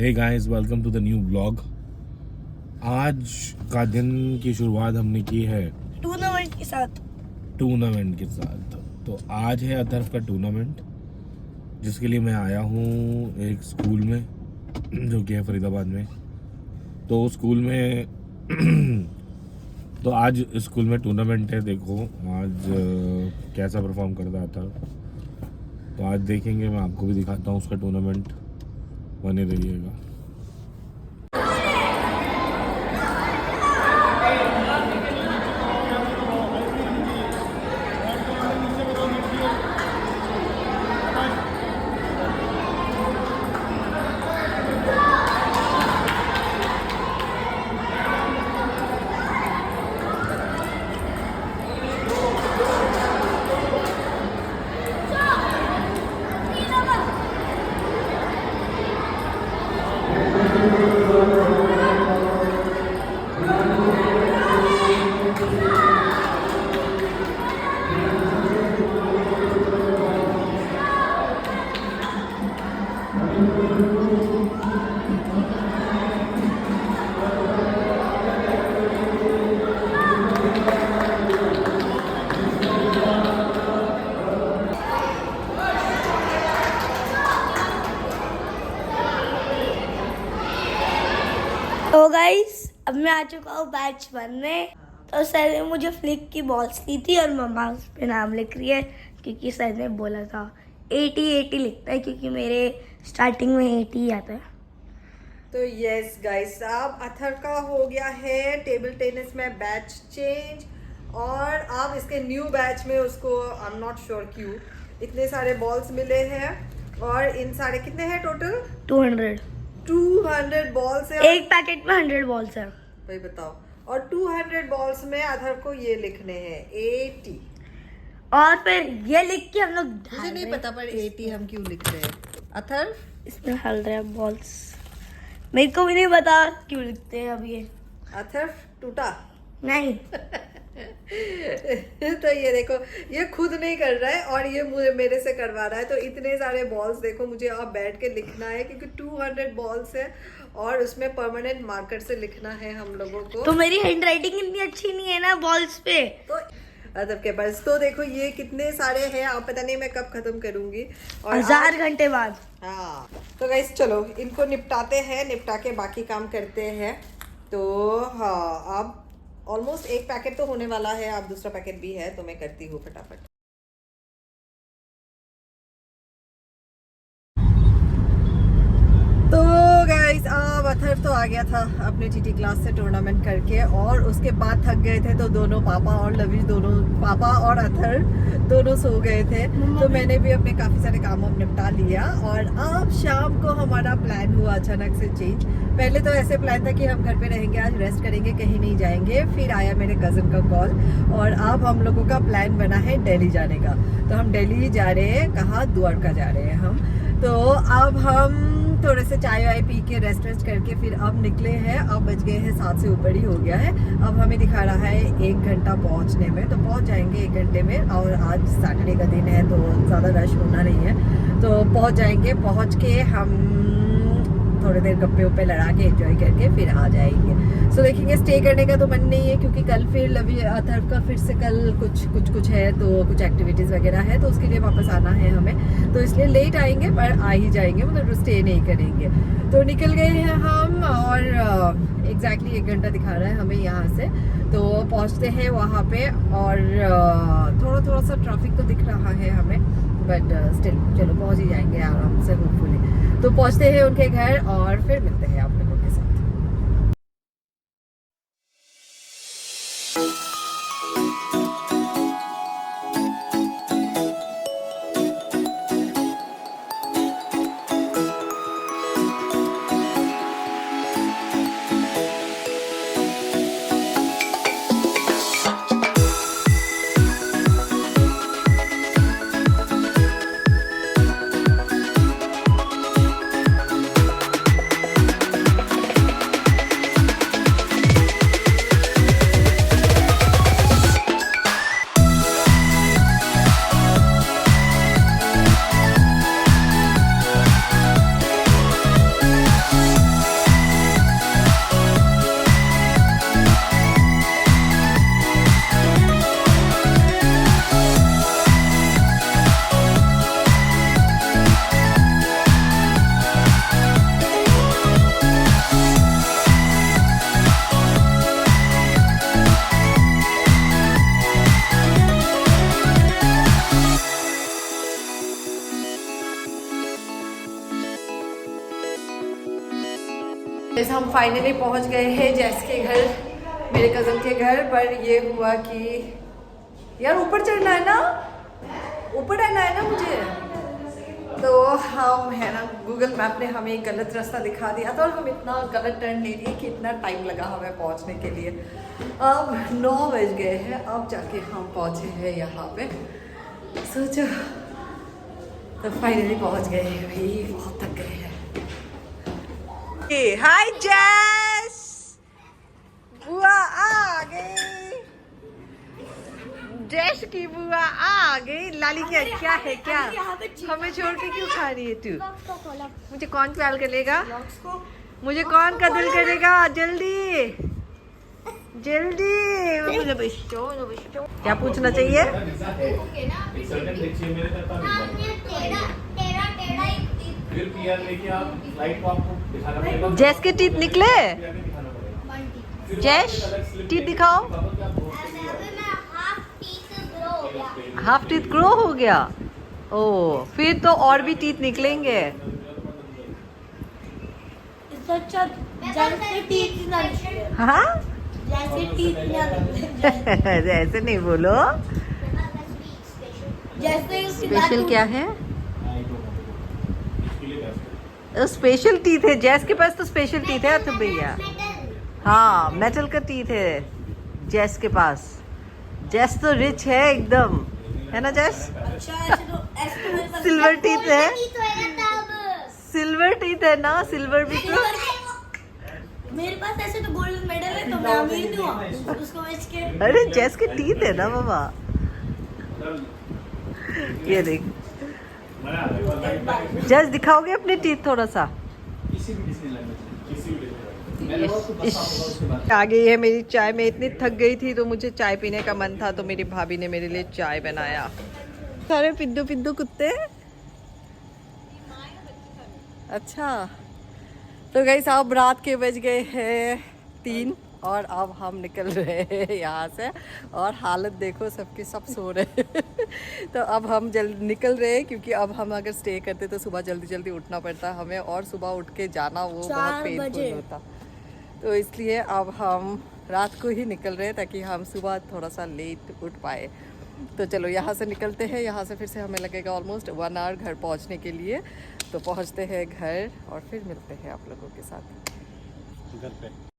Hey guys, welcome to the new blog. आज का दिन की शुरुआत हमने की है टूर्नामेंट के साथ। तो आज है अतर्फ का टूर्नामेंट, जिसके लिए मैं आया हूँ एक स्कूल में जो कि है फरीदाबाद में। तो स्कूल में तो आज स्कूल में टूर्नामेंट है। देखो आज कैसा परफॉर्म करता है अतर्फ, तो आज देखेंगे। मैं आपको भी दिखाता हूँ उसका टूर्नामेंट, बने रहिएगा। तो गाइस, अब मैं आ चुका हूँ बैच 1 में। तो सर ने मुझे फ्लिक की बॉल्स दी थी और मम्मा उस पे नाम लिख रही है, क्योंकि सर ने बोला था 80 लिखता है, क्योंकि मेरे स्टार्टिंग में 80 आता है। तो यस गाइस, अब अथर का हो गया है टेबल टेनिस में बैच चेंज, और अब इसके न्यू बैच में उसको आई एम नॉट श्योर क्यों इतने सारे बॉल्स मिले हैं। और इन सारे कितने हैं टोटल? 200 बॉल्स है। एक पैकेट में 100 बॉल्स है। भाई बताओ, और 200 बॉल्स में अथर को ये लिखने हैं 80। और फिर ये लिख के हम लोग मुझे नहीं पता पर 80 हम क्यों लिख रहे हैं अथर? इसमें डाल रहे हैं बॉल्स। मेरे को भी नहीं पता क्यों लिखते हैं अब ये। अथर टूटा नहीं। तो ये देखो, ये खुद नहीं कर रहा है और ये मुझे मेरे से करवा रहा है। तो इतने सारे बॉल्स देखो, मुझे अब बैठ के लिखना है क्योंकि 200 बॉल्स है और उसमें परमानेंट मार्कर से लिखना है हम लोगों को। तो मेरी हैंड राइटिंग इतनी अच्छी नहीं है ना बॉल्स पे। तो अदब के पास तो देखो ये कितने सारे हैं, आप पता नहीं मैं कब खत्म करूंगी। और 1000 घंटे बाद। हाँ, तो गाइस चलो इनको निपटाते हैं, निपटा के बाकी काम करते हैं। तो हाँ, अब ऑलमोस्ट एक पैकेट तो होने वाला है, अब दूसरा पैकेट भी है, तो मैं करती हूँ फटाफट। तो गाइस, अब अथर तो आ गया था अपने टीटी क्लास से टूर्नामेंट करके, और उसके बाद थक गए थे तो दोनों पापा और लविश दोनों, पापा और अथर दोनों सो गए थे। तो मैंने भी अपने काफ़ी सारे काम निपटा लिया, और अब शाम को हमारा प्लान हुआ अचानक से चेंज। पहले तो ऐसे प्लान था कि हम घर पे रहेंगे, आज रेस्ट करेंगे, कहीं नहीं जाएंगे। फिर आया मेरे कज़न का कॉल, और अब हम लोगों का प्लान बना है दिल्ली जाने का। तो हम दिल्ली जा रहे हैं, कहाँ? द्वारका जा रहे हैं हम। तो अब हम थोड़े से चाय वाय पी के रेस्ट वेस्ट करके फिर अब निकले हैं। अब बज गए हैं 7 से ऊपर ही हो गया है। अब हमें दिखा रहा है 1 घंटा पहुंचने में, तो पहुंच जाएंगे 1 घंटे में। और आज सैटरडे का दिन है तो ज़्यादा रश होना नहीं है, तो पहुंच जाएंगे। पहुंच के हम थोड़ी देर गप्पे वप्पे लड़ा के एंजॉय करके फिर आ जाएंगे। सो देखेंगे, स्टे करने का तो मन नहीं है क्योंकि कल फिर लवी अथर्व का फिर से कल कुछ है, तो कुछ एक्टिविटीज़ वगैरह है, तो उसके लिए वापस आना है हमें। तो इसलिए लेट आएंगे पर आ ही जाएंगे, मतलब स्टे नहीं करेंगे। तो निकल गए हैं हम, और एग्जैक्टली 1 घंटा दिखा रहा है हमें यहाँ से। तो पहुँचते हैं वहाँ पे, और थोड़ा सा ट्रैफिक तो दिख रहा है हमें, बट स्टिल चलो पहुँच ही जाएंगे आराम से होपफुली। तो पहुँचते हैं उनके घर और फिर मिलते हैं आप लोगों के साथ। जैसे हम फाइनली पहुंच गए हैं जैस के घर, मेरे कज़न के घर। पर ये हुआ कि यार ऊपर चढ़ना है ना, ऊपर रहना है ना मुझे, तो हम है ना गूगल मैप ने हमें गलत रास्ता दिखा दिया था और हम इतना गलत टर्न ले लिए कि इतना टाइम लगा हमें पहुंचने के लिए। अब 9 बज गए हैं, अब जाके हम पहुंचे हैं यहाँ पे। सोचो, तो फाइनली पहुंच गए हैं भाई, बहुत थक गए हैं। हाय जैस, बुआ आ गई, जैस की बुआ आ गई। लाली क्या है क्या, हमें छोड़ के क्यों खा रही है तू? मुझे कौन प्यार करेगा, मुझे कौन कदर करेगा? जल्दी जल्दी मुझे बिस्टो। क्या पूछना चाहिए? जैस के टीथ निकले, जैस टीथ दिखाओ। हाफ टीथ ग्रो हो गया, ओ फिर तो और भी टीथ निकलेंगे। हाँ ऐसे नहीं बोलो, स्पेशल क्या है? स्पेशल टीथ है जैस के पास, तो स्पेशल टीथ है अथर्व भैया। हाँ मेटल का टीथ है जैस के पास। जैस तो रिच है एकदम, है ना जैस? सिल्वर टीथ है, सिल्वर टीथ है ना, सिल्वर भी तो। मेरे पास ऐसे तो गोल्ड मेडल है, तो मैं अमीर हूँ उसको बेच के। अरे जैस के टीथ है ना बाबा, ये देख। जैस दिखाओगे अपने टीथ थोड़ा सा? आ गई है मेरी चाय। मैं इतनी थक गई थी तो मुझे चाय पीने का मन था, तो मेरी भाभी ने मेरे लिए चाय बनाया। सारे पिद्दू पिद्दू कुत्ते। अच्छा, तो गाइस अब रात के बज गए हैं 3 और अब हम निकल रहे हैं यहाँ से। और हालत देखो सबके, सब सो रहे हैं। तो अब हम जल्द निकल रहे हैं, क्योंकि अब हम अगर स्टे करते तो सुबह जल्दी जल्दी उठना पड़ता हमें, और सुबह उठ के जाना वो बहुत पेनफुल होता। तो इसलिए अब हम रात को ही निकल रहे हैं ताकि हम सुबह थोड़ा सा लेट उठ पाए। तो चलो यहाँ से निकलते हैं। यहाँ से फिर से हमें लगेगा ऑलमोस्ट 1 आवर घर पहुँचने के लिए। तो पहुँचते हैं घर और फिर मिलते हैं आप लोगों के साथ घर पे।